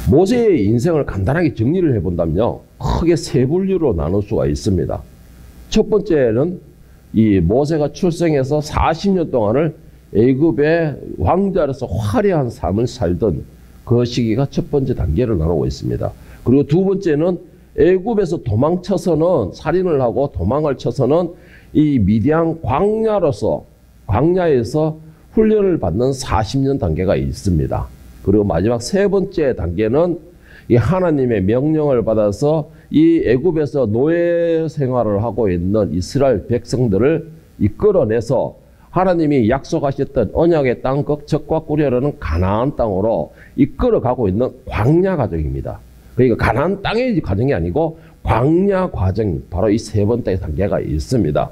모세의 인생을 간단하게 정리를 해본다면요, 크게 세 분류로 나눌 수가 있습니다. 첫 번째는 이 모세가 출생해서 40년 동안을 애굽의 왕자로서 화려한 삶을 살던 그 시기가 첫 번째 단계를 나누고 있습니다. 그리고 두 번째는 애굽에서 도망쳐서는, 살인을 하고 도망을 쳐서는 이 미디안 광야에서 훈련을 받는 40년 단계가 있습니다. 그리고 마지막 세 번째 단계는 이 하나님의 명령을 받아서 이 애굽에서 노예 생활을 하고 있는 이스라엘 백성들을 이끌어내서 하나님이 약속하셨던 언약의 땅, 적과 꿀이라는 가나안 땅으로 이끌어가고 있는 광야 과정입니다. 그러니까 가나안 땅의 과정이 아니고 광야 과정, 바로 이 세 번째 단계가 있습니다.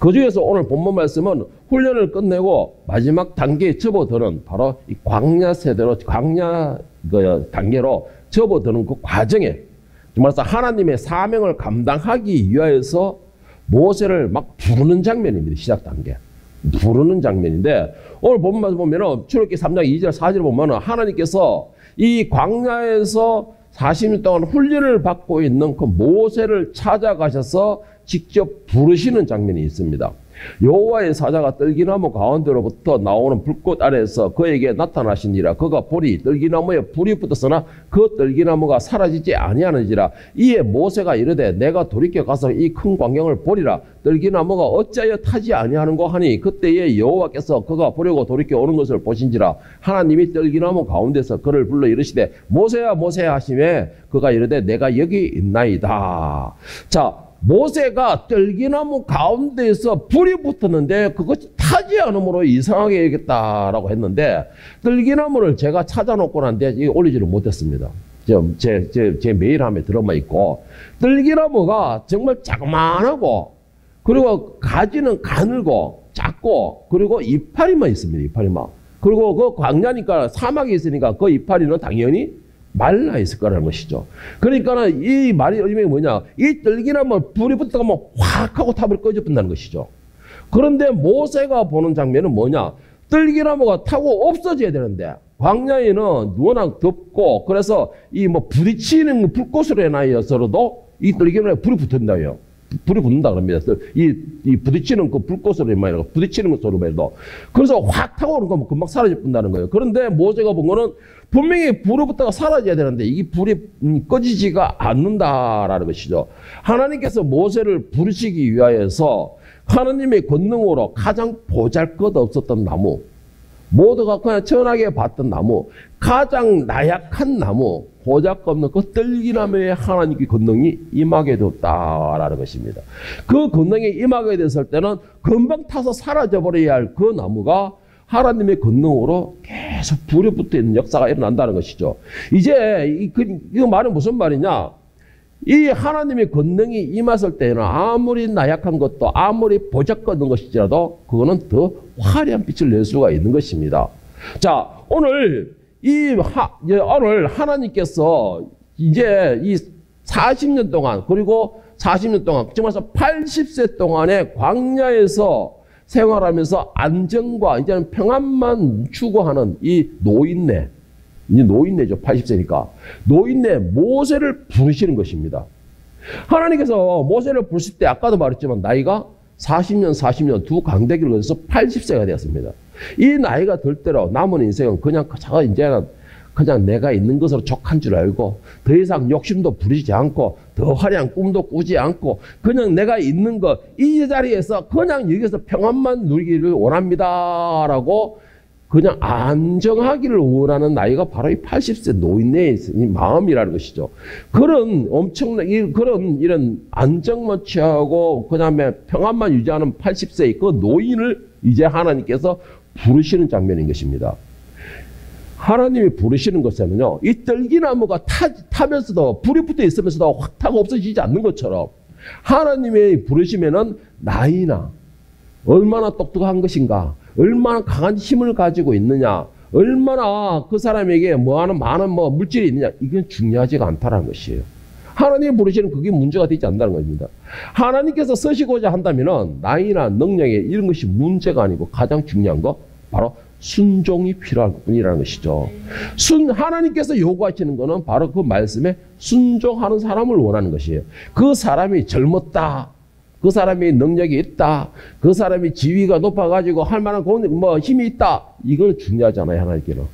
그 중에서 오늘 본문 말씀은 훈련을 끝내고 마지막 단계에 접어드는 바로 이 광야 세대로, 광야 단계로 접어드는 그 과정에, 말해서 하나님의 사명을 감당하기 위하여서 모세를 막 부르는 장면입니다. 시작 단계. 부르는 장면인데, 오늘 본문 말씀 보면은 출애굽기 3장 2절 4절 보면은 하나님께서 이 광야에서 40년 동안 훈련을 받고 있는 그 모세를 찾아가셔서 직접 부르시는 장면이 있습니다. 여호와의 사자가 떨기나무 가운데로부터 나오는 불꽃 아래에서 그에게 나타나시니라. 그가 보리 떨기나무에 불이 붙었으나 그 떨기나무가 사라지지 아니하는지라. 이에 모세가 이르되 내가 돌이켜 가서 이 큰 광경을 보리라. 떨기나무가 어찌하여 타지 아니하는고 하니 그때에 여호와께서 그가 보려고 돌이켜 오는 것을 보신지라. 하나님이 떨기나무 가운데서 그를 불러 이르시되 모세야 모세야 하시매 그가 이르되 내가 여기 있나이다. 자, 모세가 떨기나무 가운데에서 불이 붙었는데 그것이 타지 않으므로 이상하게 여겼다라고 했는데, 떨기나무를 제가 찾아놓고 난데 올리지를 못했습니다. 제 메일함에 들어만 있고, 떨기나무가 정말 자그만하고, 그리고 가지는 가늘고 작고, 그리고 이파리만 있습니다. 이파리만. 그리고 그 광야니까, 사막이 있으니까 그 이파리는 당연히 말라 있을 거라는 것이죠. 그러니까는 이 말이 의미가 뭐냐, 이 떨기나무 불이 붙어가면 확 하고 탑을 꺼져본다는 것이죠. 그런데 모세가 보는 장면은 뭐냐, 떨기나무가 타고 없어져야 되는데 광야에는 워낙 덥고, 그래서 이 뭐 부딪히는 불꽃으로 인하여서도 이 떨기나무에 불이 붙는다요. 불이 붙는다 그럽니다. 이 부딪히는 그 불꽃으로 인하여 부딪히는 것으로 말도. 그래서 확 타고 오는 거 금방 사라져 본다는 거예요. 그런데 모세가 본 거는 분명히 불이 붙다가 사라져야 되는데 이게 불이 꺼지지가 않는다라는 것이죠. 하나님께서 모세를 부르시기 위하여서 하나님의 권능으로 가장 보잘것없었던 나무, 모두가 그냥 천하게 봤던 나무, 가장 나약한 나무, 보잘것없는 그 떨기나무에 하나님의 권능이 임하게 되었다라는 것입니다. 그 권능이 임하게 됐을 때는 금방 타서 사라져버려야 할 그 나무가 하나님의 권능으로 계속 불이 붙어 있는 역사가 일어난다는 것이죠. 이제 이 말은 무슨 말이냐? 이 하나님의 권능이 임했을 때는 아무리 나약한 것도, 아무리 보잘것없는 것이지라도 그거는 더 화려한 빛을 낼 수가 있는 것입니다. 자, 오늘 오늘 하나님께서 이제 이 40년 동안, 그리고 40년 동안, 정말 80세 동안의 광야에서 생활하면서 안정과 이제는 평안만 추구하는 이 노인네, 이제 노인네죠. 80세니까. 노인네 모세를 부르시는 것입니다. 하나님께서 모세를 부르실 때 아까도 말했지만 나이가 40년 두 강대기를 거쳐서 80세가 되었습니다. 이 나이가 들 대로 남은 인생은 그냥 이제는 그냥 내가 있는 것으로 족한 줄 알고 더 이상 욕심도 부리지 않고 더 화려한 꿈도 꾸지 않고 그냥 내가 있는 것, 이 자리에서 그냥 여기서 평안만 누리기를 원합니다라고 그냥 안정하기를 원하는 나이가 바로 이 80세 노인네의 마음이라는 것이죠. 그런 엄청난, 이런 안정만 취하고 그 다음에 평안만 유지하는 80세의 그 노인을 이제 하나님께서 부르시는 장면인 것입니다. 하나님이 부르시는 것에는요, 이 떨기나무가 타면서도, 불이 붙어 있으면서도 확 타고 없어지지 않는 것처럼 하나님의 부르시면은 나이나 얼마나 똑똑한 것인가, 얼마나 강한 힘을 가지고 있느냐, 얼마나 그 사람에게 많은 물질이 있느냐, 이건 중요하지가 않다는 것이에요. 하나님이 부르시는 그게 문제가 되지 않는다는 겁니다. 하나님께서 쓰시고자 한다면은 나이나 능력에 이런 것이 문제가 아니고 가장 중요한 거 바로 순종이 필요할 뿐이라는 것이죠. 하나님께서 요구하시는 것은 바로 그 말씀에 순종하는 사람을 원하는 것이에요. 그 사람이 젊었다, 그 사람이 능력이 있다, 그 사람이 지위가 높아가지고 할 만한 힘이 있다, 이건 중요하잖아요, 하나님께는.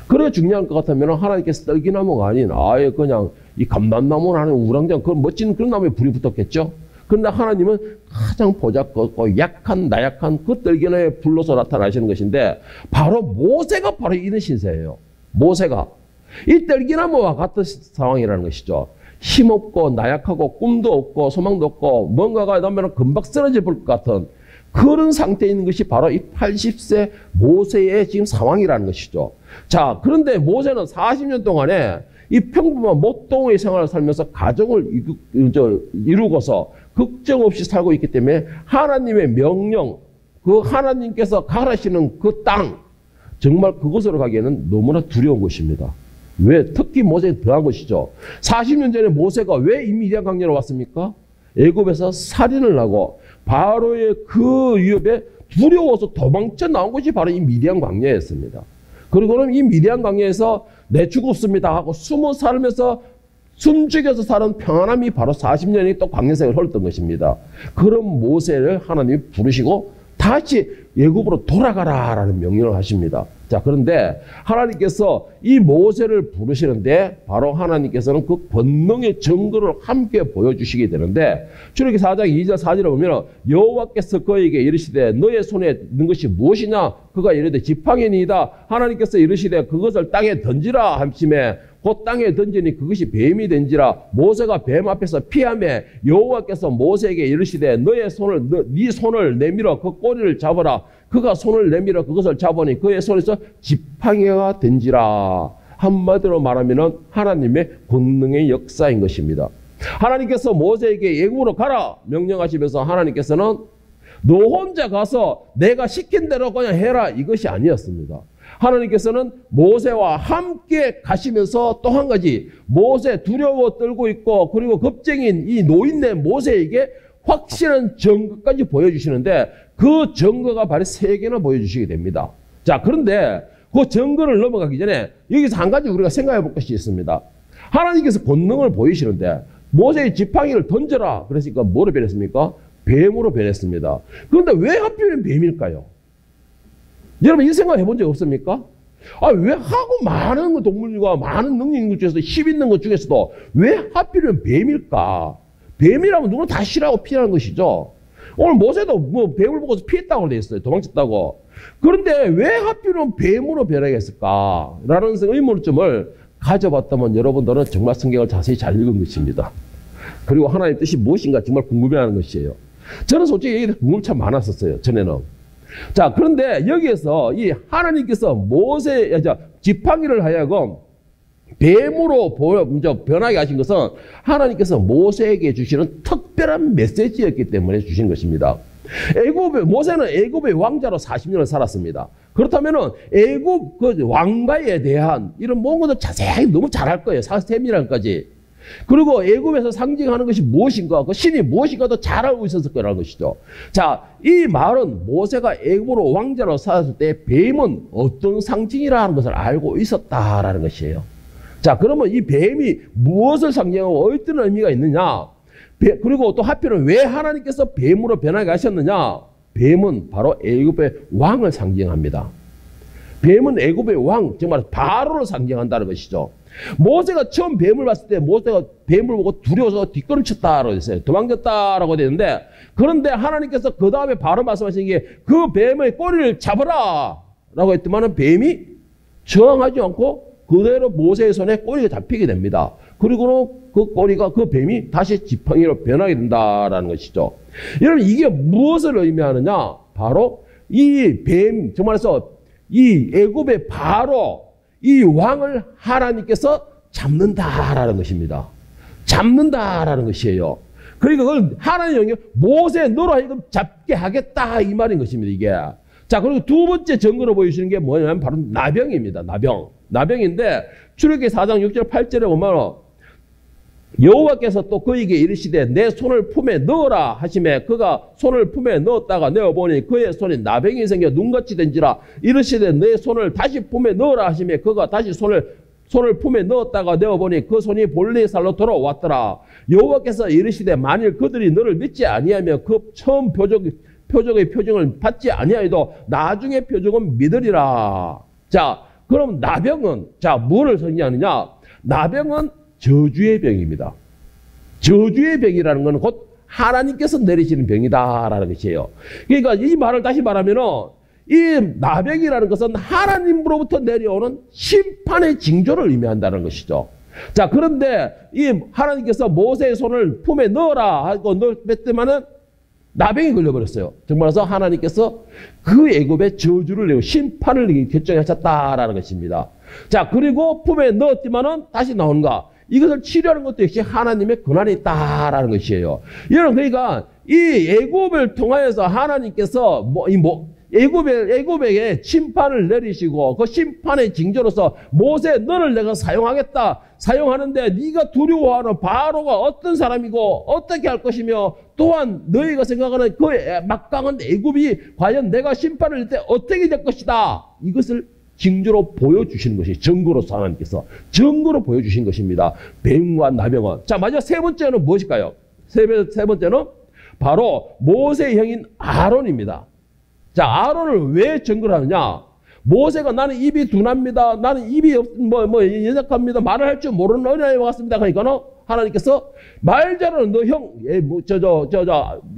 그래 중요한 것 같으면 하나님께서 떨기나무가 아닌 아예 그냥 이 감람나무를 하는 우랑장 그 멋진 그런 나무에 불이 붙었겠죠. 그런데 하나님은 가장 보잘것없고 약한 나약한 그 떨기나무에 불로서 나타나시는 것인데 바로 모세가 바로 이런 신세예요. 모세가 이 떨기나무와 같은 상황이라는 것이죠. 힘없고 나약하고 꿈도 없고 소망도 없고 뭔가가 나면 금방 쓰러질 것 같은 그런 상태에 있는 것이 바로 이 80세 모세의 지금 상황이라는 것이죠. 자, 그런데 모세는 40년 동안에 이 평범한 목동의 생활을 살면서 가정을 이루고서 걱정 없이 살고 있기 때문에 하나님의 명령, 그 하나님께서 가라시는 그 땅, 정말 그곳으로 가기에는 너무나 두려운 것입니다. 왜? 특히 모세에 더한 것이죠. 40년 전에 모세가 왜 이 미디안 광야로 왔습니까? 애굽에서 살인을 하고 바로의 그 위협에 두려워서 도망쳐 나온 것이 바로 이 미디안 광야였습니다. 그리고는 이 미디안 광야에서 내 죽었습니다 하고 숨어 살면서 숨죽여서 사는 평안함이 바로 40년이 또 광야생을 흘렀던 것입니다. 그런 모세를 하나님이 부르시고 다시 애굽으로 돌아가라라는 명령을 하십니다. 자, 그런데 하나님께서 이 모세를 부르시는데 바로 하나님께서는 그 권능의 증거를 함께 보여주시게 되는데 출애굽기 4장 2절 4절에 보면 여호와께서 그에게 이르시되 너의 손에 있는 것이 무엇이냐? 그가 이르되 지팡이니이다. 하나님께서 이르시되 그것을 땅에 던지라 하심에 곧 땅에 던지니 그것이 뱀이 된지라. 모세가 뱀 앞에서 피하매 여호와께서 모세에게 이르시되 네 손을 내밀어 그 꼬리를 잡아라. 그가 손을 내밀어 그것을 잡으니 그의 손에서 지팡이가 된지라. 한마디로 말하면 하나님의 권능의 역사인 것입니다. 하나님께서 모세에게 애굽으로 가라 명령하시면서 하나님께서는 너 혼자 가서 내가 시킨 대로 그냥 해라 이것이 아니었습니다. 하나님께서는 모세와 함께 가시면서 또 한 가지 모세 두려워 떨고 있고 그리고 겁쟁인 이 노인네 모세에게 확실한 증거까지 보여주시는데 그 증거가 바로 3개나 보여주시게 됩니다. 자, 그런데 그 증거를 넘어가기 전에 여기서 한 가지 우리가 생각해 볼 것이 있습니다. 하나님께서 권능을 보이시는데 모세의 지팡이를 던져라 그랬으니까 뭐로 변했습니까? 뱀으로 변했습니다. 그런데 왜 하필이면 뱀일까요? 여러분 이 생각 해본 적 없습니까? 왜 하고 많은 동물과 많은 능력 있는 것 중에서도 힘 있는 것 중에서도 왜 하필이면 뱀일까? 뱀이라면 누구나 다 싫어하고 피하는 것이죠. 오늘 모세도 뭐 뱀을 보고서 피했다고 되어 있어요. 도망쳤다고. 그런데 왜 하필이면 뱀으로 변하겠을까? 라는 의문점을 가져봤다면 여러분들은 정말 성경을 자세히 잘 읽은 것입니다. 그리고 하나님의 뜻이 무엇인가 정말 궁금해하는 것이에요. 저는 솔직히 여기에 궁금이 참 많았었어요. 전에는. 자, 그런데 여기에서 이 하나님께서 지팡이를 하여금 뱀으로 변하게 하신 것은 하나님께서 모세에게 주시는 특별한 메시지였기 때문에 주신 것입니다. 모세는 애굽의 왕자로 40년을 살았습니다. 그렇다면 애굽 그 왕가에 대한 이런 모든 것을 자세히 너무 잘할 거예요. 세밀한까지. 그리고 애굽에서 상징하는 것이 무엇인가, 그 신이 무엇인가도 잘 알고 있었을 거라는 것이죠. 자, 이 말은 모세가 애굽으로 왕자로 살았을 때 뱀은 어떤 상징이라는 것을 알고 있었다라는 것이에요. 자, 그러면 이 뱀이 무엇을 상징하고 어떤 의미가 있느냐? 그리고 또 하필은 왜 하나님께서 뱀으로 변하게 하셨느냐? 뱀은 바로 애굽의 왕을 상징합니다. 뱀은 애굽의 왕, 정말 바로를 상징한다는 것이죠. 모세가 처음 뱀을 봤을 때 모세가 뱀을 보고 두려워서 뒷걸음쳤다라고 했어요. 도망쳤다라고 되는데 그런데 하나님께서 그 다음에 바로 말씀하신 게 그 뱀의 꼬리를 잡아라 라고 했더니 뱀이 저항하지 않고 그대로 모세의 손에 꼬리가 잡히게 됩니다. 그리고는 그 뱀이 다시 지팡이로 변하게 된다라는 것이죠. 여러분 이게 무엇을 의미하느냐? 바로 이 뱀, 정말해서 이 애굽의 바로 이 왕을 하나님께서 잡는다라는 것입니다. 잡는다라는 것이에요. 그러니까 그걸 하나님이 모세 너로 하여금 잡게 하겠다 이 말인 것입니다. 이게. 자, 그리고 두 번째 증거로 보여주시는 게 뭐냐면 바로 나병입니다. 나병인데 출애굽기 4장 6절 8절에 보면 여호와께서 또 그에게 이르시되 내 손을 품에 넣어라 하시매 그가 손을 품에 넣었다가 내어보니 그의 손이 나병이 생겨 눈같이 된지라. 이르시되 내 손을 다시 품에 넣어라 하시매 그가 다시 손을 품에 넣었다가 내어보니 그 손이 본래의 살로 돌아왔더라. 여호와께서 이르시되 만일 그들이 너를 믿지 아니하면 그 처음 표적의 표징을 받지 아니하여도 나중에 표적은 믿으리라. 자, 그럼 나병은 자 뭐를 의미하느냐? 나병은 저주의 병입니다. 저주의 병이라는 것은 곧 하나님께서 내리시는 병이다라는 것이에요. 그러니까 이 말을 다시 말하면은 이 나병이라는 것은 하나님으로부터 내려오는 심판의 징조를 의미한다는 것이죠. 자, 그런데 이 하나님께서 모세의 손을 품에 넣어라 하고 넣었더만은 나병이 걸려버렸어요. 정말로 하나님께서 그 애굽의 저주를 내고 심판을 결정하셨다라는 것입니다. 자, 그리고 품에 넣었지만은 다시 나오는가? 이것을 치료하는 것도 역시 하나님의 권한이 있다라는 것이에요. 여러분, 그러니까 이 애굽을 통하여서 하나님께서 애굽에게 심판을 내리시고 그 심판의 징조로서 모세 너를 내가 사용하겠다. 사용하는데 네가 두려워하는 바로가 어떤 사람이고 어떻게 할 것이며 또한 너희가 생각하는 그 막강한 애굽이 과연 내가 심판을 낼 때 어떻게 될 것이다. 이것을 징조로 보여주시는 것이 증거로서 하나님께서 증거로 보여주신 것입니다. 병과 나병은. 자, 마지막 세 번째는 무엇일까요? 세 번째는 바로 모세의 형인 아론입니다. 자, 아론을 왜 증거를 하느냐? 모세가 나는 입이 둔합니다. 나는 입이 연약합니다. 말을 할 줄 모르는 어린아이 같습니다. 그러니까는 하나님께서 말 잘하는 너 형,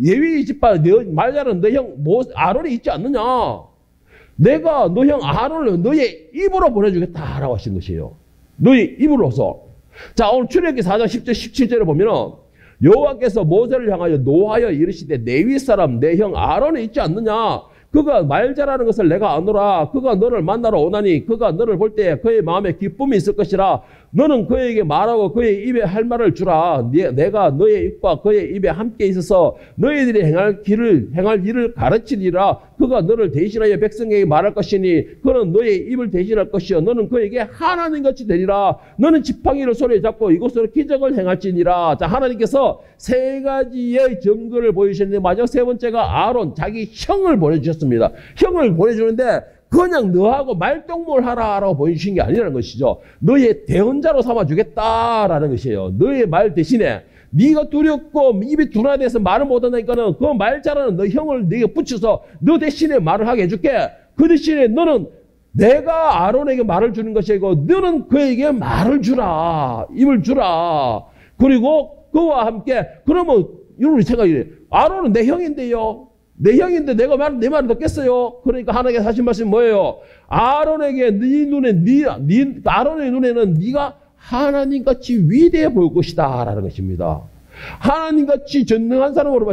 예위 집파 말 잘하는 너 형 아론이 있지 않느냐? 내가 너 형 아론을 너의 입으로 보내주겠다라고 하신 것이에요. 너의 입으로서. 자, 오늘 출애굽기 4장 10절 17절에 보면은 여호와께서 모세를 향하여 노하여 이르시되 레위 사람 내 형 아론이 있지 않느냐? 그가 말 잘하는 것을 내가 아노라. 그가 너를 만나러 오나니 그가 너를 볼 때 그의 마음에 기쁨이 있을 것이라. 너는 그에게 말하고 그의 입에 할 말을 주라. 내가 너의 입과 그의 입에 함께 있어서 너희들이 행할 일을 가르치리라. 그가 너를 대신하여 백성에게 말할 것이니 그는 너의 입을 대신할 것이요 너는 그에게 하나님같이 되리라. 너는 지팡이를 손에 잡고 이곳으로 기적을 행할지니라. 자, 하나님께서 세 가지의 증거를 보여주셨는데 마지막 세 번째가 아론 자기 형을 보내주셨습니다. 형을 보내주는데 그냥 너하고 말동무를 하라라고 보여주신 게 아니라는 것이죠. 너의 대언자로 삼아주겠다라는 것이에요. 너의 말 대신에 네가 두렵고 입이 둔화돼서 말을 못한다니까는 그 말 잘하는 너 형을 네가 붙여서 너 대신에 말을 하게 해줄게. 그 대신에 너는 내가 아론에게 말을 주는 것이 아니고 너는 그에게 말을 주라. 입을 주라. 그리고 그와 함께 그러면 여러분이 생각이 아론은 내 형인데요. 내 형인데 내가 내 말을 듣겠어요? 그러니까 하나님께서 하신 말씀이 뭐예요? 아론에게 아론의 눈에는 네가 하나님같이 위대해 보일 것이다 라는 것입니다. 하나님같이 전능한 사람으로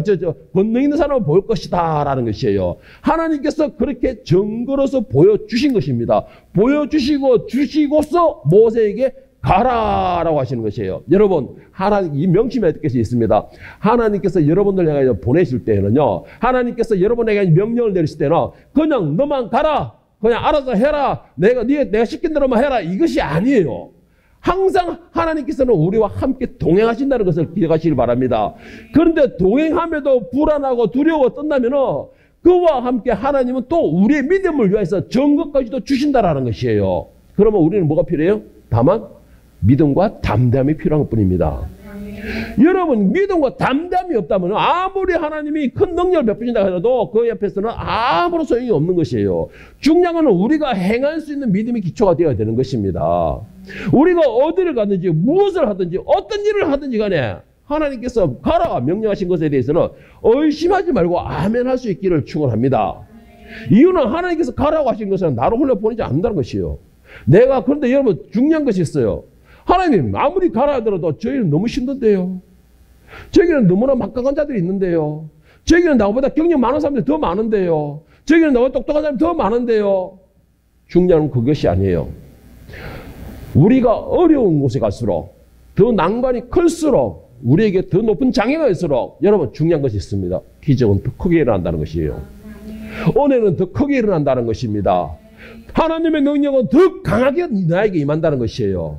권능 있는 사람으로 보일 것이다 라는 것이에요. 하나님께서 그렇게 증거로서 보여주신 것입니다. 보여주시고 주시고서 모세에게 가라라고 하시는 것이에요. 여러분, 하나님 이 명심해야 될 것이 있습니다. 하나님께서 여러분들 향해 보내실 때는요, 하나님께서 여러분에게 명령을 내리실 때는 그냥 너만 가라, 그냥 알아서 해라, 내가 시킨 대로만 해라, 이것이 아니에요. 항상 하나님께서는 우리와 함께 동행하신다는 것을 기억하시길 바랍니다. 그런데 동행함에도 불안하고 두려워 떤다면은 그와 함께 하나님은 또 우리의 믿음을 위해서 증거까지도 주신다라는 것이에요. 그러면 우리는 뭐가 필요해요? 다만 믿음과 담대함이 필요한 것뿐입니다. 여러분, 믿음과 담대함이 없다면 아무리 하나님이 큰 능력을 베푸신다 하더라도 그 옆에서는 아무런 소용이 없는 것이에요. 중요한 건 우리가 행할 수 있는 믿음이 기초가 되어야 되는 것입니다. 우리가 어디를 가든지 무엇을 하든지 어떤 일을 하든지 간에 하나님께서 가라 명령하신 것에 대해서는 의심하지 말고 아멘 할 수 있기를 축원합니다. 이유는 하나님께서 가라고 하신 것은 나로 홀려 보내지 않는다는 것이에요. 그런데 여러분 중요한 것이 있어요. 하나님 아무리 가라 하더라도 저희는 너무 힘든데요. 저희는 너무나 막강한 자들이 있는데요. 저희는 나보다 경력 많은 사람들이 더 많은데요. 저희는 나보다 똑똑한 사람이 더 많은데요. 중요한 건 그것이 아니에요. 우리가 어려운 곳에 갈수록 더 난관이 클수록 우리에게 더 높은 장애가 있을수록 여러분 중요한 것이 있습니다. 기적은 더 크게 일어난다는 것이에요. 은혜는 더 크게 일어난다는 것입니다. 하나님의 능력은 더 강하게 나에게 임한다는 것이에요.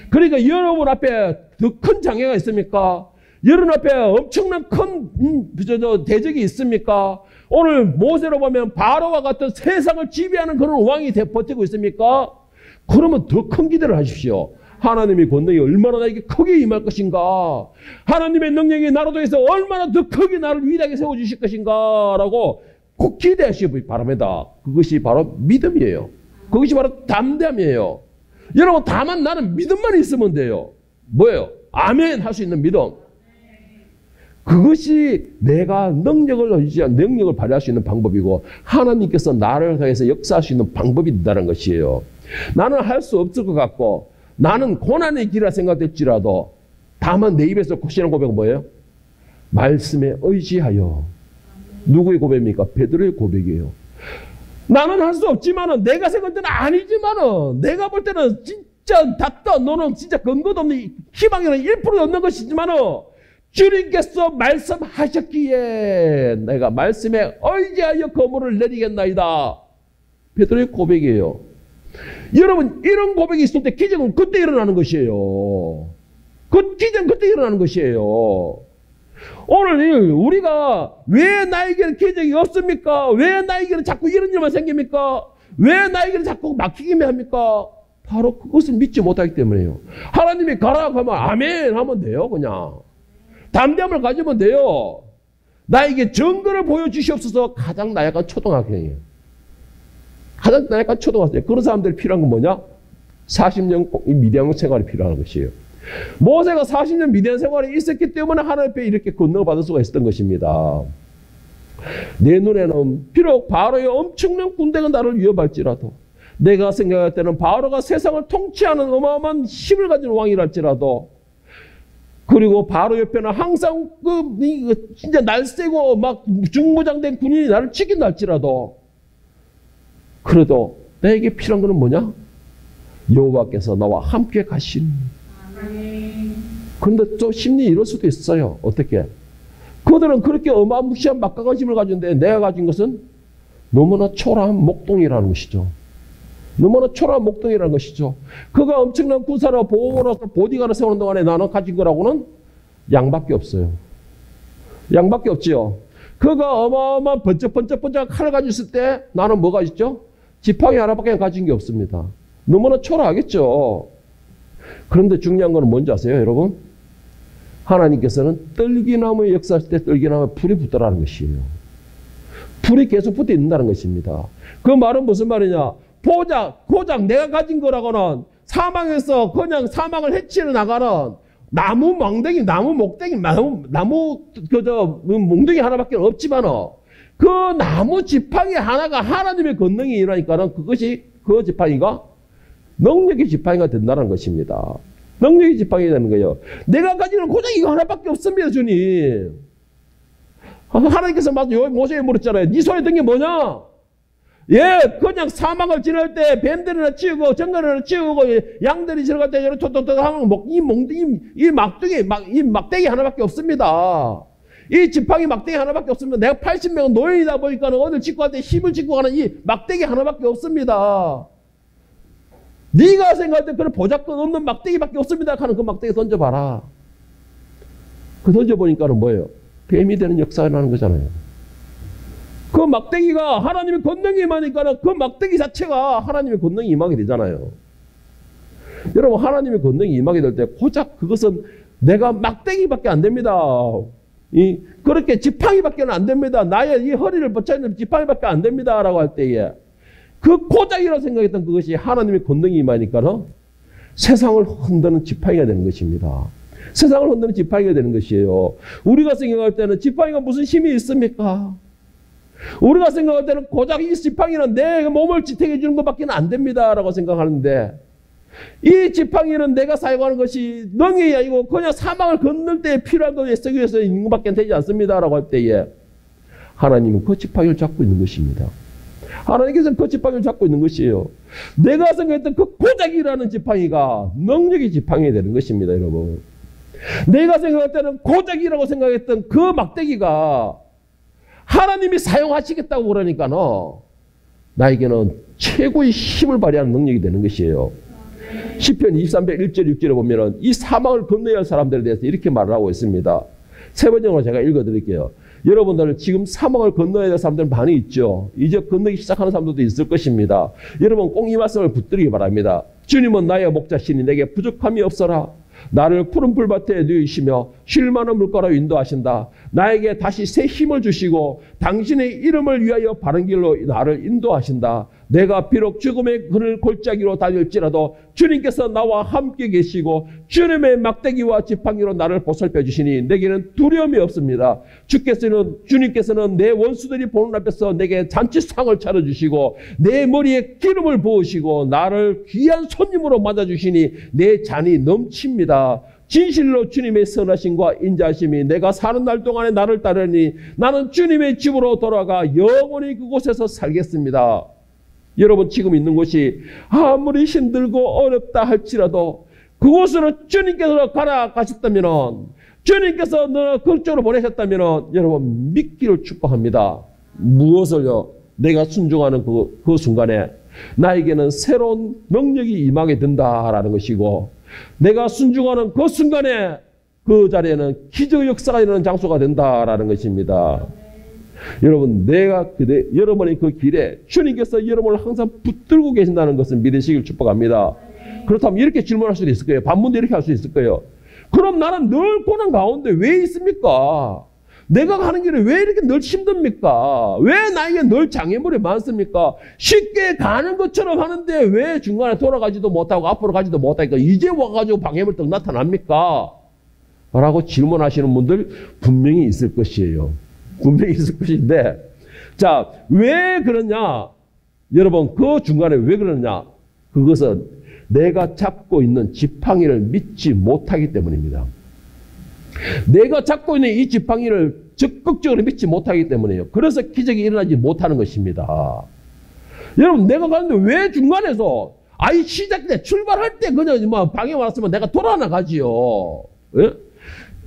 그러니까 여러분 앞에 더 큰 장애가 있습니까? 여러분 앞에 엄청난 큰 대적이 있습니까? 오늘 모세로 보면 바로와 같은 세상을 지배하는 그런 왕이 버티고 있습니까? 그러면 더 큰 기대를 하십시오. 하나님의 권능이 얼마나 나에게 크게 임할 것인가? 하나님의 능력이 나로 통해서 얼마나 더 크게 나를 위대하게 세워주실 것인가? 라고 꼭 기대하시기 바랍니다. 그것이 바로 믿음이에요. 그것이 바로 담대함이에요. 여러분, 다만 나는 믿음만 있으면 돼요. 뭐예요? 아멘 할 수 있는 믿음. 그것이 내가 능력을 발휘할 수 있는 방법이고 하나님께서 나를 통해서 역사할 수 있는 방법이 된다는 것이에요. 나는 할 수 없을 것 같고 나는 고난의 길이라 생각될지라도 다만 내 입에서 신앙 고백은 뭐예요? 말씀에 의지하여. 누구의 고백입니까? 베드로의 고백이에요. 나는 할 수 없지만은 내가 생각할 때는 아니지만은 내가 볼 때는 진짜 닫다 너는 진짜 근거도 없는 희망이는 1%도 없는 것이지만은 주님께서 말씀하셨기에 내가 말씀에 의지하여 거물을 내리겠나이다. 베드로의 고백이에요. 여러분, 이런 고백이 있을 때 기적은 그때 일어나는 것이에요. 그 기적은 그때 일어나는 것이에요. 오늘 우리가 왜 나에게는 기적이 없습니까? 왜 나에게는 자꾸 이런 일만 생깁니까? 왜 나에게는 자꾸 막히기만 합니까? 바로 그것을 믿지 못하기 때문에요. 하나님이 가라 하면 아멘 하면 돼요. 그냥 담대함을 가지면 돼요. 나에게 증거를 보여주시옵소서. 가장 나약한 초등학생이에요. 가장 나약한 초등학생. 그런 사람들이 필요한 건 뭐냐? 40년 미디안 생활이 필요한 것이에요. 모세가 40년 미디안 생활이 있었기 때문에 하나님 앞에 이렇게 권능을 받을 수가 있었던 것입니다. 내 눈에는 비록 바로의 엄청난 군대가 나를 위협할지라도 내가 생각할 때는 바로가 세상을 통치하는 어마어마한 힘을 가진 왕이랄지라도 그리고 바로 옆에는 항상 진짜 날쌔고 막 중무장된 군인이 나를 지킨다 할지라도 그래도 나에게 필요한 것은 뭐냐? 여호와께서 나와 함께 가신. 그런데 또 심리 이럴 수도 있어요. 어떻게? 그들은 그렇게 어마무시한 막강한 힘을 가졌는데 내가 가진 것은 너무나 초라한 목동이라는 것이죠. 너무나 초라한 목동이라는 것이죠. 그가 엄청난 군사를 보호로서 보디가를 세우는 동안에 나는 가진 거라고는 양밖에 없어요. 양밖에 없지요. 그가 어마어마한 번쩍번쩍번쩍 칼을 가지고 있을 때 나는 뭐가 있죠? 지팡이 하나밖에 가진 게 없습니다. 너무나 초라하겠죠. 그런데 중요한 거는 뭔지 아세요, 여러분? 하나님께서는 떨기나무에 역사할 때 떨기나무에 불이 붙더라는 것이에요. 불이 계속 붙어 있는다는 것입니다. 그 말은 무슨 말이냐? 고작 내가 가진 거라고는 사망에서 그냥 사망을 해치러 나가는 나무 멍덩이, 나무 목덩이, 나무 몽둥이 하나밖에 없지만 그 나무 지팡이 하나가 하나님의 권능이 일어나니까는 그것이 그 지팡이가 능력의 지팡이가 된다는 것입니다. 능력의 지팡이가 되는 거예요. 내가 가지는 고작 이거 하나밖에 없습니다, 주님. 하나님께서 모세에게 물었잖아요. 네 손에 든 게 뭐냐? 예, 그냥 사막을 지날 때 뱀들이나 치우고 정갈이나 치우고 양들이 지나갈 때 톡톡톡 하면 이 막대기 하나밖에 없습니다. 이 지팡이 막대기 하나밖에 없습니다. 내가 80명은 노인이다 보니까 어딜 짚고 갈 때 힘을 짚고 가는 이 막대기 하나밖에 없습니다. 네가 생각할 때 그런 보잘것 없는 막대기밖에 없습니다. 하는 그 막대기 던져봐라. 그 던져보니까는 뭐예요? 뱀이 되는 역사가 나는 거잖아요. 그 막대기가 하나님의 권능이 임하니까 그 막대기 자체가 하나님의 권능이 임하게 되잖아요. 여러분, 하나님의 권능이 임하게 될 때 고작 그것은 내가 막대기밖에 안 됩니다. 그렇게 지팡이밖에 안 됩니다. 나의 이 허리를 버텨있는 지팡이밖에 안 됩니다. 라고 할 때에 그 고작이라고 생각했던 그것이 하나님의 권능이 임하니까 세상을 흔드는 지팡이가 되는 것입니다. 세상을 흔드는 지팡이가 되는 것이에요. 우리가 생각할 때는 지팡이가 무슨 힘이 있습니까? 우리가 생각할 때는 고작 이 지팡이는 내 몸을 지탱해 주는 것밖에 안 됩니다. 라고 생각하는데 이 지팡이는 내가 사용하는 것이 능이 아니고 그냥 사망을 건널 때 필요한 것에 쓰기 위해서 있는 것밖에 되지 않습니다. 라고 할 때에 하나님은 그 지팡이를 잡고 있는 것입니다. 하나님께서는 그 지팡이를 잡고 있는 것이에요. 내가 생각했던 그 고작이라는 지팡이가 능력의 지팡이가 되는 것입니다. 여러분, 내가 생각할 때는 고작이라고 생각했던 그 막대기가 하나님이 사용하시겠다고 그러니까 나에게는 최고의 힘을 발휘하는 능력이 되는 것이에요. 시편 23편 1절 6절에 보면은 이 사막을 건너야 할 사람들에 대해서 이렇게 말을 하고 있습니다. 세 번째로 제가 읽어드릴게요. 여러분들 지금 사막을 건너야 될 사람들은 많이 있죠. 이제 건너기 시작하는 사람들도 있을 것입니다. 여러분 꼭 이 말씀을 붙들기 바랍니다. 주님은 나의 목자시니 내게 부족함이 없어라. 나를 푸른 풀밭에 누이시며 쉴 만한 물가로 인도하신다. 나에게 다시 새 힘을 주시고 당신의 이름을 위하여 바른 길로 나를 인도하신다. 내가 비록 죽음의 그늘 골짜기로 달릴지라도 주님께서 나와 함께 계시고 주님의 막대기와 지팡이로 나를 보살펴 주시니 내게는 두려움이 없습니다. 주님께서는 내 원수들이 보는 앞에서 내게 잔치상을 차려주시고 내 머리에 기름을 부으시고 나를 귀한 손님으로 맞아주시니 내 잔이 넘칩니다. 진실로 주님의 선하심과 인자하심이 내가 사는 날 동안에 나를 따르니 나는 주님의 집으로 돌아가 영원히 그곳에서 살겠습니다. 여러분 지금 있는 곳이 아무리 힘들고 어렵다 할지라도 그곳으로 주님께서 가라 가셨다면, 주님께서 너를 그쪽으로 보내셨다면 여러분 믿기를 축복합니다. 무엇을요? 내가 순종하는 그 순간에 나에게는 새로운 능력이 임하게 된다라는 것이고, 내가 순종하는 그 순간에 그 자리에는 기적 역사가 일어나는 장소가 된다라는 것입니다. 여러분, 여러분의 그 길에 주님께서 여러분을 항상 붙들고 계신다는 것을 믿으시길 축복합니다. 그렇다면 이렇게 질문할 수도 있을 거예요. 반문도 이렇게 할 수 있을 거예요. 그럼 나는 늘 고난 가운데 왜 있습니까? 내가 가는 길에 왜 이렇게 늘 힘듭니까? 왜 나에게 늘 장애물이 많습니까? 쉽게 가는 것처럼 하는데 왜 중간에 돌아가지도 못하고 앞으로 가지도 못하니까 이제 와가지고 방해물 떡 나타납니까? 라고 질문하시는 분들 분명히 있을 것이에요. 분명히 있을 것인데, 자, 왜 그러냐? 여러분, 그 중간에 왜 그러냐? 그것은 내가 잡고 있는 지팡이를 믿지 못하기 때문입니다. 내가 잡고 있는 이 지팡이를 적극적으로 믿지 못하기 때문이에요. 그래서 기적이 일어나지 못하는 것입니다. 여러분, 내가 가는데 왜 중간에서, 시작 때, 출발할 때 그냥 방해 왔으면 내가 돌아나가지요. 예?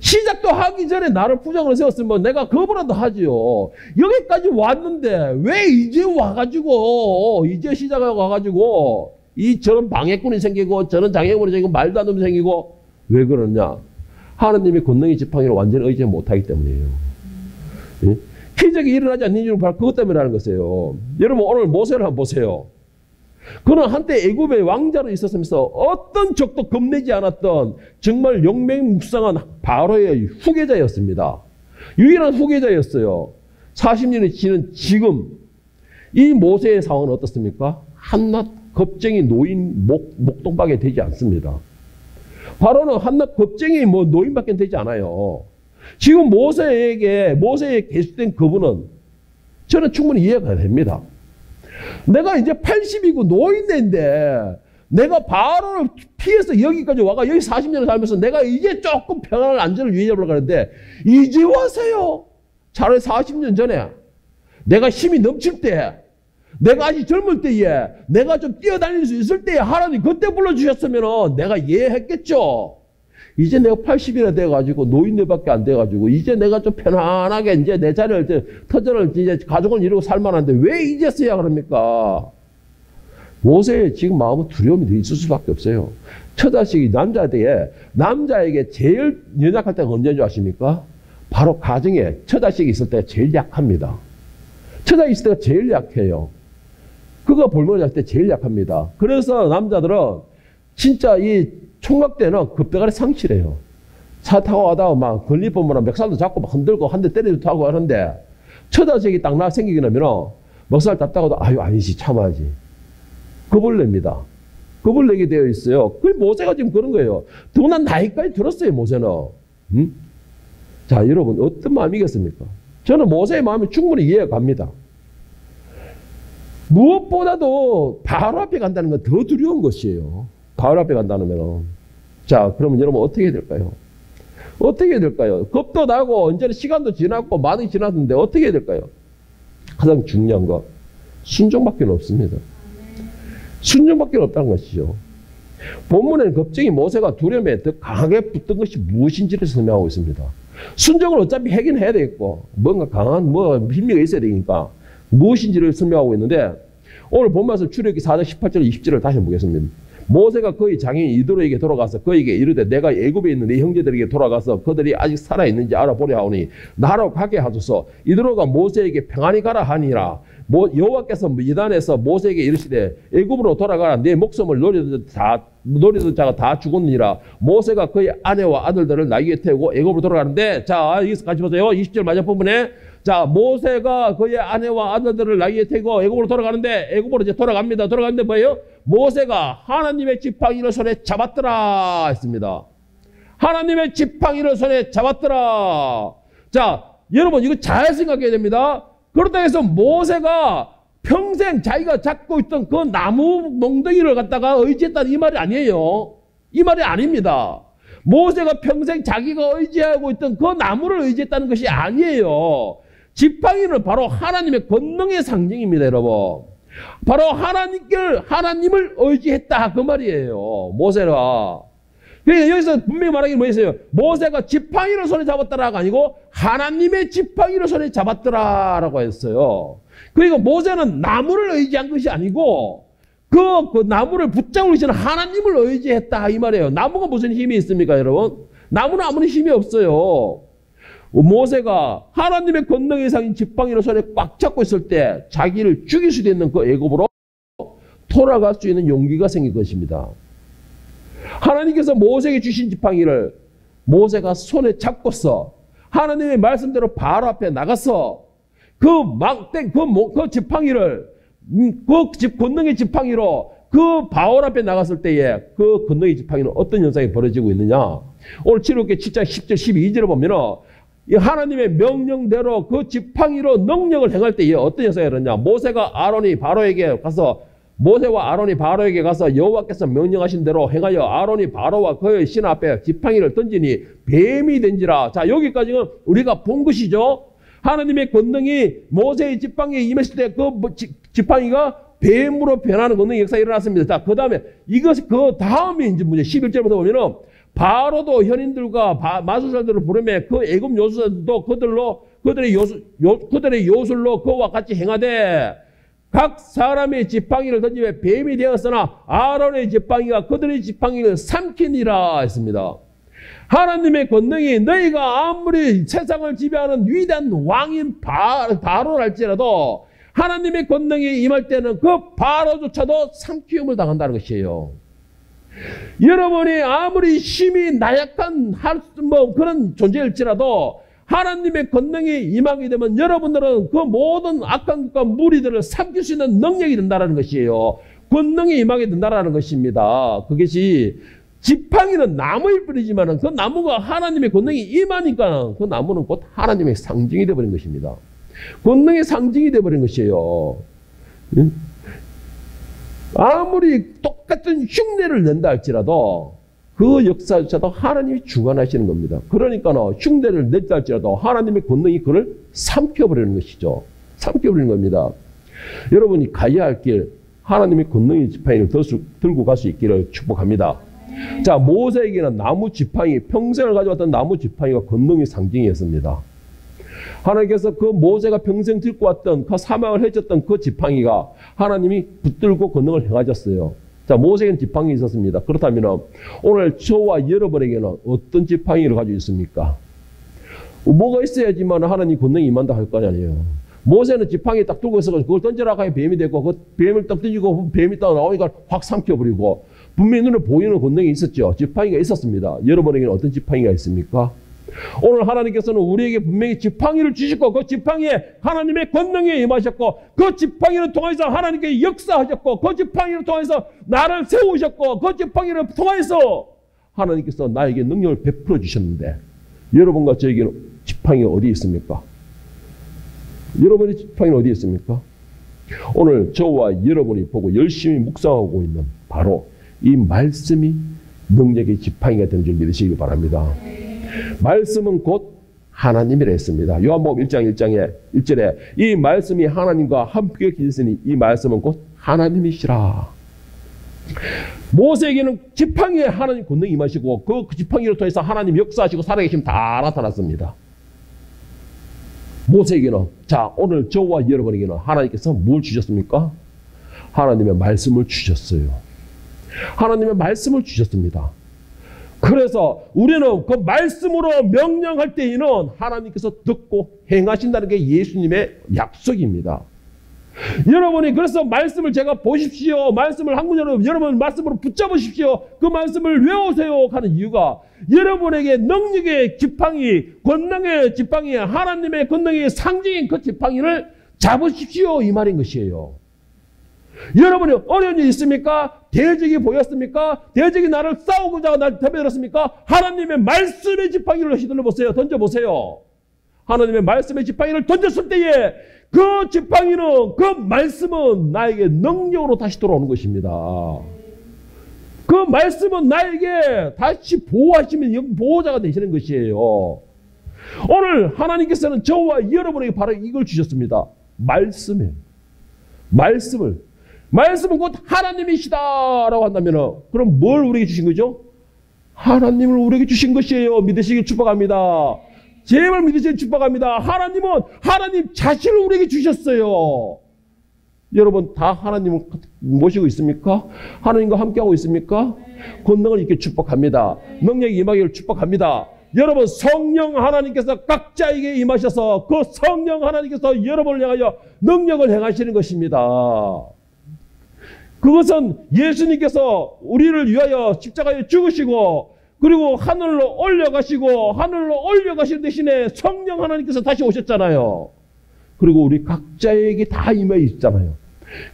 시작도 하기 전에 나를 부정을 세웠으면 내가 거부라도 하지요. 여기까지 왔는데 왜 이제 와가지고, 이제 시작하고 와가지고 저런 방해꾼이 생기고 저런 장애물이 생기고 말도 안 되는 생기고, 왜 그러냐? 하나님의 권능의 지팡이를 완전히 의지 못하기 때문이에요. 예? 기적이 일어나지 않는 이유는 바로 그것 때문이라는 것이에요. 여러분, 오늘 모세를 한번 보세요. 그는 한때 애굽의 왕자로 있었으면서 어떤 적도 겁내지 않았던 정말 용맹무쌍한 바로의 후계자였습니다. 유일한 후계자였어요. 40년이 지난 지금 이 모세의 상황은 어떻습니까? 한낱 겁쟁이 노인 목동밖에 되지 않습니다. 바로는 한낱 겁쟁이 노인밖에 되지 않아요. 지금 모세에 계속된 그분은 저는 충분히 이해가 됩니다. 내가 이제 80이고 노인인데 내가 바로를 피해서 여기까지 와가 여기 40년을 살면서 내가 이제 조금 평안한 안전을 유지하려고 하는데 이제 와서요. 차라리 40년 전에 내가 힘이 넘칠 때, 내가 아직 젊을 때에, 내가 좀 뛰어다닐 수 있을 때에 하나님 그때 불러주셨으면 내가 이해했겠죠. 이제 내가 80이나 돼가지고 노인네밖에 안 돼가지고 이제 내가 좀 편안하게 이제 내 자리를 터전을 이제 가족을 이루고 살만한데 왜 이제서야 그럽니까? 모세의 지금 마음은 두려움이 있을 수밖에 없어요. 처자식이 남자에게 제일 연약할 때가 언제인 줄 아십니까? 바로 가정에 처자식이 있을 때 제일 약합니다. 처자식이 있을 때가 제일 약해요. 그거 볼모를 할 때 제일 약합니다. 그래서 남자들은 진짜 이 총각 때는 급대가리 상실해요. 차 타고 가다가 막 걸리보면 멱살도 잡고 막 흔들고 한 대 때리도 하고 하는데 처자식이 딱 생기게 되면 멱살 잡다가도 아니지 참아야지. 겁을 냅니다. 겁을 내게 되어 있어요. 그 모세가 지금 그런 거예요. 더구나 나이까지 들었어요, 모세는. 자, 여러분 어떤 마음이겠습니까? 저는 모세의 마음이 충분히 이해가 갑니다. 무엇보다도 바로 앞에 간다는 건 더 두려운 것이에요. 바로 앞에 간다는 거는. 자, 그러면 여러분 어떻게 해야 될까요? 어떻게 해야 될까요? 겁도 나고 언제나 시간도 지났고 많이 지났는데 어떻게 해야 될까요? 가장 중요한 거 순종밖에 없습니다. 순종밖에 없다는 것이죠. 본문에는 겁쟁이 모세가 두려움에 더 강하게 붙던 것이 무엇인지를 설명하고 있습니다. 순종을 어차피 하긴 해야 되겠고 뭔가 강한 힘미가 있어야 되니까 무엇인지를 설명하고 있는데, 오늘 본 말씀 출애굽기 4장 18절 20절을 다시 보겠습니다. 모세가 그의 장인 이드로에게 돌아가서 그에게 이르되 내가 애굽에 있는 네 형제들에게 돌아가서 그들이 아직 살아있는지 알아보려 하오니 나로 가게 하소서. 이드로가 모세에게 평안히 가라 하니라. 여호와께서 미단에서 모세에게 이르시되 애굽으로 돌아가라. 내 목숨을 노리던 자가 다 죽었느니라. 모세가 그의 아내와 아들들을 나귀에 태우고 애굽으로 돌아가는데, 자 여기서 같이 보세요. 20절 마지막 부분에, 자 모세가 그의 아내와 아들들을 나귀에 태우고 애굽으로 돌아가는데, 애굽으로 이제 돌아갑니다. 돌아가는데 뭐예요? 모세가 하나님의 지팡이를 손에 잡았더라 했습니다. 하나님의 지팡이를 손에 잡았더라. 자 여러분 이거 잘 생각해야 됩니다. 그렇다 해서 모세가 평생 자기가 잡고 있던 그 나무 몽둥이를 갖다가 의지했다는 이 말이 아니에요. 이 말이 아닙니다. 모세가 평생 자기가 의지하고 있던 그 나무를 의지했다는 것이 아니에요. 지팡이는 바로 하나님의 권능의 상징입니다, 여러분. 바로 하나님을 의지했다 그 말이에요, 모세가. 그러니까 여기서 분명히 말하기는 뭐 있어요? 모세가 지팡이를 손에 잡았다라가 아니고 하나님의 지팡이를 손에 잡았더라라고 했어요. 그리고 모세는 나무를 의지한 것이 아니고 그 나무를 붙잡고 계시는 하나님을 의지했다 이 말이에요. 나무가 무슨 힘이 있습니까, 여러분? 나무는 아무런 힘이 없어요. 모세가 하나님의 권능의 상인 지팡이를 손에 꽉 잡고 있을 때 자기를 죽일 수도 있는 그 애굽으로 돌아갈 수 있는 용기가 생긴 것입니다. 하나님께서 모세에게 주신 지팡이를 모세가 손에 잡고서 하나님의 말씀대로 바로 앞에 나가서 그 지팡이를 권능의 지팡이로 그 바울 앞에 나갔을 때에 그 권능의 지팡이는 어떤 현상이 벌어지고 있느냐? 오늘 출애굽기 7장 10절 12절을 보면은 하나님의 명령대로 그 지팡이로 능력을 행할 때에 어떤 현상이 일어나냐? 모세와 아론이 바로에게 가서 여호와께서 명령하신 대로 행하여 아론이 바로와 그의 신 앞에 지팡이를 던지니 뱀이 된지라. 자, 여기까지는 우리가 본 것이죠. 하나님의 권능이 모세의 지팡이에 임했을 때 그 지팡이가 뱀으로 변하는 권능의 역사가 일어났습니다. 자, 그 다음에 그 다음에 이제 문제 11절부터 보면은 바로도 현인들과 마술사들을 부르며 그 애굽 요술도 그들의 요술로 그와 같이 행하되 각 사람의 지팡이를 던지며 뱀이 되었으나 아론의 지팡이가 그들의 지팡이를 삼키니라 했습니다. 하나님의 권능이 너희가 아무리 세상을 지배하는 위대한 왕인 바로랄지라도 하나님의 권능이 임할 때는 그 바로조차도 삼키움을 당한다는 것이에요. 여러분이 아무리 힘이 나약한 그런 존재일지라도 하나님의 권능이 임하게 되면 여러분들은 그 모든 악한 것과 무리들을 삼킬 수 있는 능력이 된다는 것이에요. 권능이 임하게 된다는 것입니다. 그것이 지팡이는 나무일 뿐이지만 그 나무가 하나님의 권능이 임하니까 그 나무는 곧 하나님의 상징이 되어버린 것입니다. 권능의 상징이 되어버린 것이에요. 아무리 똑같은 흉내를 낸다 할지라도 그 역사조차도 하나님이 주관하시는 겁니다. 그러니까 흉내를 냈다 할지라도 하나님의 권능이 그를 삼켜버리는 것이죠. 삼켜버리는 겁니다. 여러분이 가야 할 길, 하나님의 권능의 지팡이를 들고 갈 수 있기를 축복합니다. 자, 모세에게는 나무 지팡이, 평생을 가져왔던 나무 지팡이가 권능의 상징이었습니다. 하나님께서 그 모세가 평생 들고 왔던 그 사명을 해줬던 그 지팡이가 하나님이 붙들고 권능을 행하셨어요. 자, 모세에게는 지팡이 있었습니다. 그렇다면 오늘 저와 여러분에게는 어떤 지팡이를 가지고 있습니까? 뭐가 있어야지만 하나님 권능이 임한다 할 거 아니에요. 모세는 지팡이 딱 들고 있어서 그걸 던져라 하여 뱀이 되고 그 뱀을 딱 던지고 뱀이 딱 나오니까 확 삼켜버리고 분명히 눈에 보이는 권능이 있었죠. 지팡이가 있었습니다. 여러분에게는 어떤 지팡이가 있습니까? 오늘 하나님께서는 우리에게 분명히 지팡이를 주셨고 그 지팡이에 하나님의 권능이 임하셨고 그 지팡이를 통해서 하나님께 역사하셨고 그 지팡이를 통해서 나를 세우셨고 그 지팡이를 통해서 하나님께서 나에게 능력을 베풀어 주셨는데 여러분과 저에게는 지팡이가 어디 있습니까? 여러분의 지팡이는 어디 있습니까? 오늘 저와 여러분이 보고 열심히 묵상하고 있는 바로 이 말씀이 능력의 지팡이가 되는 줄 믿으시기 바랍니다. 말씀은 곧 하나님이라 했습니다. 요한복음 1장 1절에 이 말씀이 하나님과 함께 계시니 이 말씀은 곧 하나님이시라. 모세에게는 지팡이에 하나님 권능이 임하시고 그 지팡이를 통해서 하나님 역사하시고 살아계심 다 나타났습니다. 모세에게는, 자, 오늘 저와 여러분에게는 하나님께서 뭘 주셨습니까? 하나님의 말씀을 주셨어요. 하나님의 말씀을 주셨습니다. 그래서 우리는 그 말씀으로 명령할 때에는 하나님께서 듣고 행하신다는 게 예수님의 약속입니다. 여러분이 그래서 말씀을 제가 보십시오. 말씀을 한 구절로 여러분 말씀으로 붙잡으십시오. 그 말씀을 외우세요 하는 이유가 여러분에게 능력의 지팡이, 권능의 지팡이, 하나님의 권능의 상징인 그 지팡이를 잡으십시오 이 말인 것이에요. 여러분이 어려운 일 있습니까? 대적이 보였습니까? 대적이 나를 싸우고자 나를 대면했습니까? 하나님의 말씀의 지팡이를 휘둘러 보세요. 던져보세요. 하나님의 말씀의 지팡이를 던졌을 때에 그 지팡이는, 그 말씀은 나에게 능력으로 다시 돌아오는 것입니다. 그 말씀은 나에게 다시 보호하시면 보호자가 되시는 것이에요. 오늘 하나님께서는 저와 여러분에게 바로 이걸 주셨습니다. 말씀은 곧 하나님이시다라고 한다면 그럼 뭘 우리에게 주신 거죠? 하나님을 우리에게 주신 것이에요. 믿으시길 축복합니다. 제발 믿으시길 축복합니다. 하나님은 하나님 자신을 우리에게 주셨어요. 여러분 다 하나님을 모시고 있습니까? 하나님과 함께하고 있습니까? 권능을 있게 축복합니다. 능력이 임하기를 축복합니다. 여러분 성령 하나님께서 각자에게 임하셔서 그 성령 하나님께서 여러분을 향하여 능력을 행하시는 것입니다. 그것은 예수님께서 우리를 위하여 십자가에 죽으시고 그리고 하늘로 올려가시는 대신에 성령 하나님께서 다시 오셨잖아요. 그리고 우리 각자에게 다 임해 있잖아요.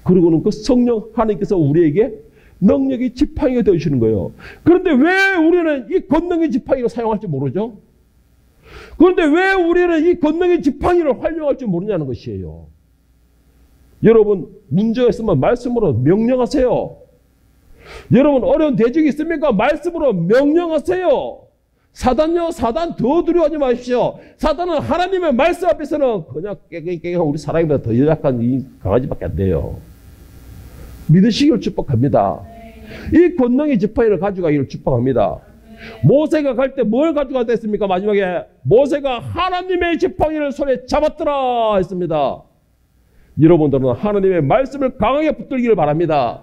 그리고는 그 성령 하나님께서 우리에게 능력의 지팡이가 되어주시는 거예요. 그런데 왜 우리는 이 권능의 지팡이를 사용할지 모르죠? 그런데 왜 우리는 이 권능의 지팡이를 활용할 줄 모르냐는 것이에요. 여러분 문제가 있으면 말씀으로 명령하세요. 여러분 어려운 대적이 있습니까? 말씀으로 명령하세요. 사단요, 사단 더 두려워하지 마십시오. 사단은 하나님의 말씀 앞에서는 그냥 깨갱깨갱 우리 사람보다 더 약한 이 강아지밖에 안 돼요. 믿으시기를 축복합니다. 이 권능의 지팡이를 가져가기를 축복합니다. 모세가 갈 때 뭘 가져가다 했습니까? 마지막에 모세가 하나님의 지팡이를 손에 잡았더라 했습니다. 여러분들은 하나님의 말씀을 강하게 붙들기를 바랍니다.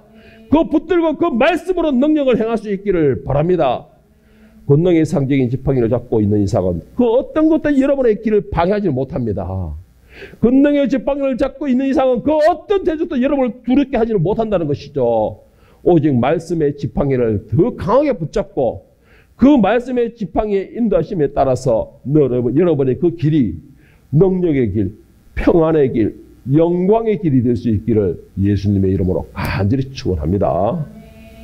그 붙들고 그 말씀으로 능력을 행할 수 있기를 바랍니다. 권능의 상징인 지팡이를 잡고 있는 이상은 그 어떤 것도 여러분의 길을 방해하지 못합니다. 권능의 지팡이를 잡고 있는 이상은 그 어떤 대적도 여러분을 두렵게 하지는 못한다는 것이죠. 오직 말씀의 지팡이를 더 강하게 붙잡고 그 말씀의 지팡이의 인도하심에 따라서 여러분의 그 길이 능력의 길, 평안의 길, 영광의 길이 될 수 있기를 예수님의 이름으로 간절히 축원합니다.